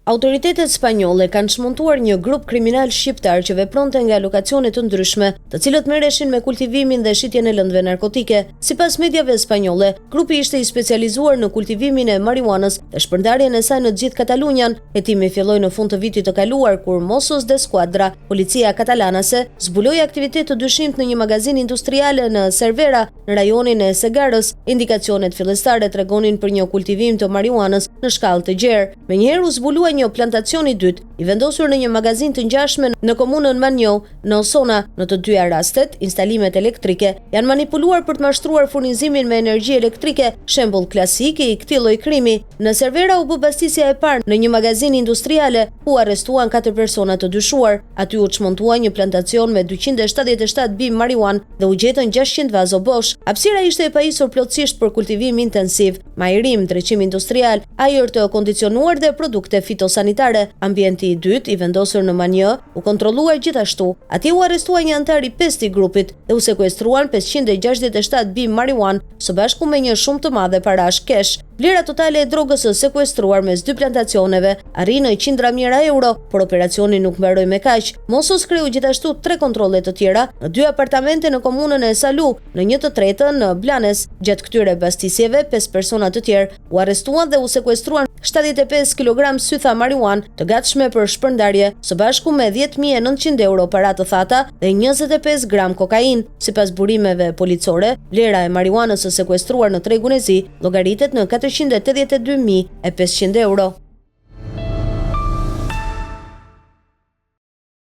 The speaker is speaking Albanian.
Autoritetet spanjolle kanë çmontuar një grup kriminal shqiptar që vepronte nga lokacione të ndryshme, të cilët merreshin me kultivimin dhe shitjen e lëndëve narkotike. Sipas mediave spanjolle, grupi ishte i specializuar në kultivimin e marijuanës dhe shpërndarjen e saj në të gjithë Katalunjan. Hetimi filloi në fund të vitit të kaluar kur Mossos d'Esquadra, policia katalanase, zbuloi aktivitet të dyshimt në një magazin industriale në Cervera, në rajonin e Segarës. Indikacionet fillestare tregonin për një kultivim të marijuanës në shkallë të gjerë. Menjëherë u zbulua një plantacion i dytë, i vendosur në një magazin të ngjashme në komunën Manlleu, në Osona. Në të dyja rastet, instalimet elektrike janë manipuluar për të mashtruar furnizimin me energji elektrike, shembull klasik i këtij lloji krimi. Në Cervera u bë bastisja e parë në një magazin industriale, ku arrestuan 4 persona të dyshuar. Aty u çmontua një plantacion me 277 bim marijuan dhe u gjetën 600 vazo bosh. Hapësira ishte e pajisur plotësisht për kultivim intensiv, majrim, dreqim industrial, ajër të kondicionuar dhe produkte fitosanitare. Ambienti i dytë, i vendosur në Manlleu, u kontrolluar gjithashtu. Atje u arrestua një antar i 5 i grupit dhe u sekuestruan 567 bim marijuan, së bashku me një shumë të madhe parash kesh. Vlera totale e drogës së sekuestruar mes dy plantacioneve arri në qindra mijëra euro, por operacioni nuk mbaroi me kaq. Mossos kreu gjithashtu 3 kontrolle të tjera në 2 apartamente në komunën e Salu, në një të tretën në Blanes. Gjatë këtyre bastisjeve, 5 persona të tjerë u arrestuan dhe u sekuestruan 75 kg sytha marijuan të gatshme për shpërndarje, së bashku me 10.900 euro para të thata dhe 25 gram kokain. Sipas burimeve policore, vlera e marijuanës së sekuestruar në tregun e zi llogaritet në 482.500 euro.